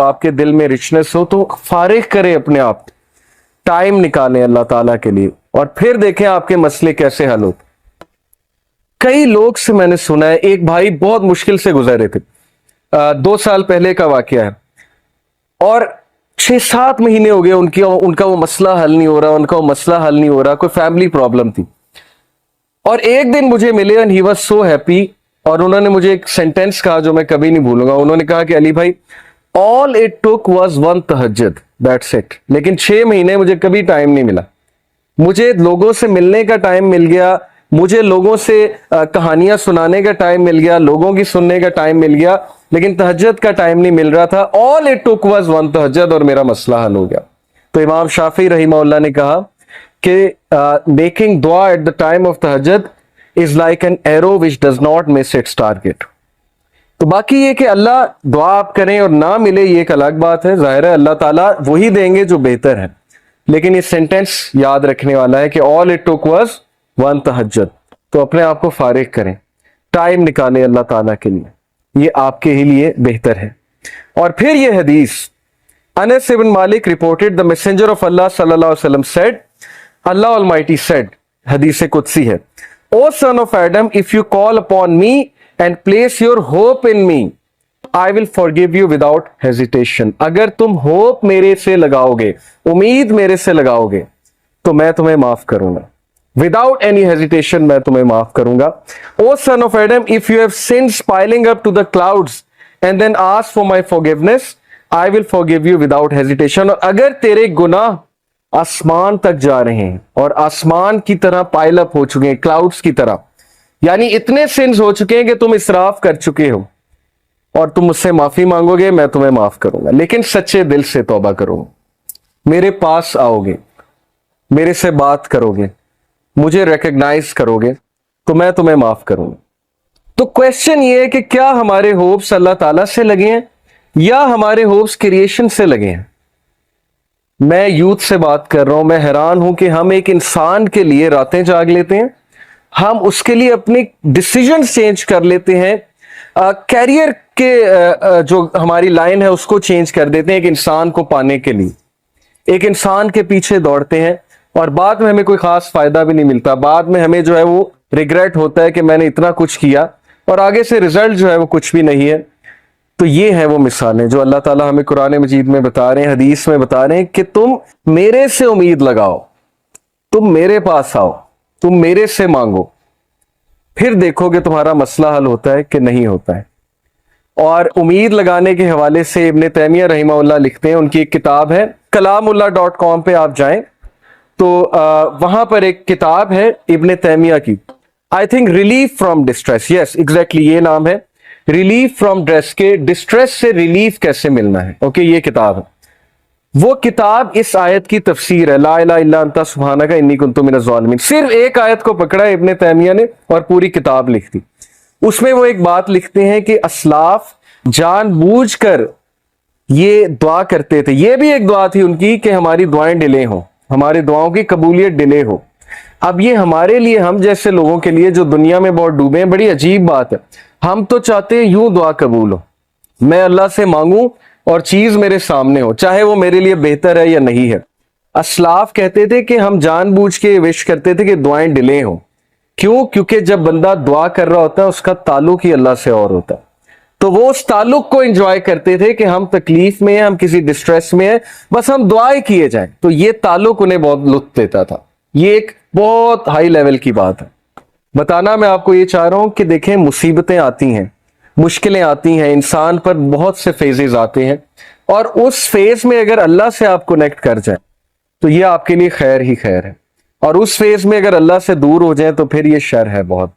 आपके दिल में रिचनेस हो तो फारिग करें अपने आप, टाइम निकालें अल्लाह ताला के लिए और फिर देखें आपके मसले कैसे हल होते। कई लोग से मैंने सुना है, एक भाई बहुत मुश्किल से गुजर रहे थे, 2 साल पहले का वाकया है, और 6-7 महीने हो गए उनका वो मसला हल नहीं हो रहा, कोई फैमिली प्रॉब्लम थी। और एक दिन मुझे मिले and he was so happy, और उन्होंने मुझे एक सेंटेंस कहा जो मैं कभी नहीं भूलूंगा। उन्होंने कहा कि अली भाई, ऑल इट टुक वाज 1 तहज्जुद, दैट्स इट। लेकिन 6 महीने मुझे कभी टाइम नहीं मिला। मुझे लोगों से मिलने का टाइम मिल गया, मुझे लोगों से कहानियां सुनाने का टाइम मिल गया, लोगों की सुनने का टाइम मिल गया, लेकिन तहज्जुद का टाइम नहीं मिल रहा था। ऑल इट टुक वाज 1 तहज्जुद और मेरा मसला हल हो गया। तो इमाम शाफी रहीमहुल्लाह ने कहा कि मेकिंग दुआ एट द टाइम ऑफ तहज्जुद is like an arrow which does not miss its target. तो बाकी ये कि अल्लाह दुआ आप करें और ना मिले ये एक अलग बात है, जाहिर है अल्लाह ताला वही देंगे जो बेहतर है। लेकिन ये सेंटेंस याद रखने वाला है कि ऑल इट टुक वाज 1 तहज्जुद। तो अपने आप को फारिग करें, टाइम निकालें अल्लाह ताला के लिए, ये आपके ही लिए बेहतर है। और फिर ये हदीस, अनस इब्न मालिक रिपोर्टेड द मैसेंजर ऑफ अल्लाह सल्लल्लाहु अलैहि वसल्लम सेड, अल्लाह ऑलमाइटी सेड, हदीस कुदसी है, O son of Adam, if you call upon me and place your hope in me, I will forgive you without hesitation. अगर तुम होप मेरे से लगाओगे, उम्मीद मेरे से लगाओगे, तो मैं तुम्हें माफ करूंगा, विदाउट एनी हेजिटेशन मैं तुम्हें माफ करूंगा। O son of Adam, if you have sins piling up to the clouds and then ask for my forgiveness, I will forgive you without hesitation. और अगर तेरे गुनाह आसमान तक जा रहे हैं और आसमान की तरह पाइल अप हो चुके हैं, क्लाउड्स की तरह, यानी इतने सिन्स हो चुके हैं कि तुम इसराफ कर चुके हो, और तुम मुझसे माफी मांगोगे, मैं तुम्हें माफ करूंगा। लेकिन सच्चे दिल से तौबा करोगे, मेरे पास आओगे, मेरे से बात करोगे, मुझे रिकॉग्नाइज करोगे, तो मैं तुम्हें माफ करूंगा। तो क्वेश्चन ये है कि क्या हमारे होप्स अल्लाह ताला से लगे हैं या हमारे होप्स क्रिएशन से लगे हैं? मैं यूथ से बात कर रहा हूं, मैं हैरान हूं कि हम एक इंसान के लिए रातें जाग लेते हैं, हम उसके लिए अपने डिसीजन चेंज कर लेते हैं, कैरियर के जो हमारी लाइन है उसको चेंज कर देते हैं एक इंसान को पाने के लिए, एक इंसान के पीछे दौड़ते हैं, और बाद में हमें कोई खास फायदा भी नहीं मिलता। बाद में हमें जो है वो रिग्रेट होता है कि मैंने इतना कुछ किया और आगे से रिजल्ट जो है वो कुछ भी नहीं है। तो ये है वो मिसालें जो अल्लाह ताला हमें कुरान मजीद में बता रहे हैं, हदीस में बता रहे हैं कि तुम मेरे से उम्मीद लगाओ, तुम मेरे पास आओ, तुम मेरे से मांगो, फिर देखोगे तुम्हारा मसला हल होता है कि नहीं होता है। और उम्मीद लगाने के हवाले से इब्न तैमिया रहीमहुल्लाह लिखते हैं, उनकी एक किताब है, कलामुल्लाह.com पे आप जाएं तो वहां पर एक किताब है इब्न तैमिया की, I think relief from distress, yes exactly ये नाम है, रिलीफ फ्रॉम डिस्ट्रेस, के डिस्ट्रेस से रिलीफ कैसे मिलना है। ओके, ये किताब है। वो किताब इस आयत की तफसीर है, ला इलाहा इल्ला अंता सुब्हानका इन्नी कुन्तु मिनज़ ज़ालिमीन। सिर्फ एक आयत को पकड़ा है इब्न तैमिया ने और पूरी किताब लिख दी। उसमें वो एक बात लिखते हैं कि असलाफ जानबूझकर ये दुआ करते थे, ये भी एक दुआ थी उनकी कि हमारी दुआएं डिले हो, हमारी दुआओं की कबूलियत डिले हो। अब ये हमारे लिए, हम जैसे लोगों के लिए जो दुनिया में बहुत डूबे हैं, बड़ी अजीब बात है। हम तो चाहते हैं यूं दुआ कबूल हो, मैं अल्लाह से मांगूं और चीज मेरे सामने हो, चाहे वो मेरे लिए बेहतर है या नहीं है। असलाफ कहते थे कि हम जानबूझ के विश करते थे कि दुआएं डिले हो। क्यों? क्योंकि जब बंदा दुआ कर रहा होता है उसका ताल्लुक ही अल्लाह से और होता है, तो वो उस ताल्लुक को एंजॉय करते थे कि हम तकलीफ में हैं, हम किसी डिस्ट्रेस में हैं, बस हम दुआएं किए जाएं। तो ये ताल्लुक उन्हें बहुत लुत्फ देता था। ये एक बहुत हाई लेवल की बात है। बताना मैं आपको ये चाह रहा हूं कि देखें, मुसीबतें आती हैं, मुश्किलें आती हैं, इंसान पर बहुत से फेजेस आते हैं, और उस फेज में अगर अल्लाह से आप कनेक्ट कर जाए तो ये आपके लिए खैर ही खैर है, और उस फेज में अगर अल्लाह से दूर हो जाए तो फिर ये शर है बहुत।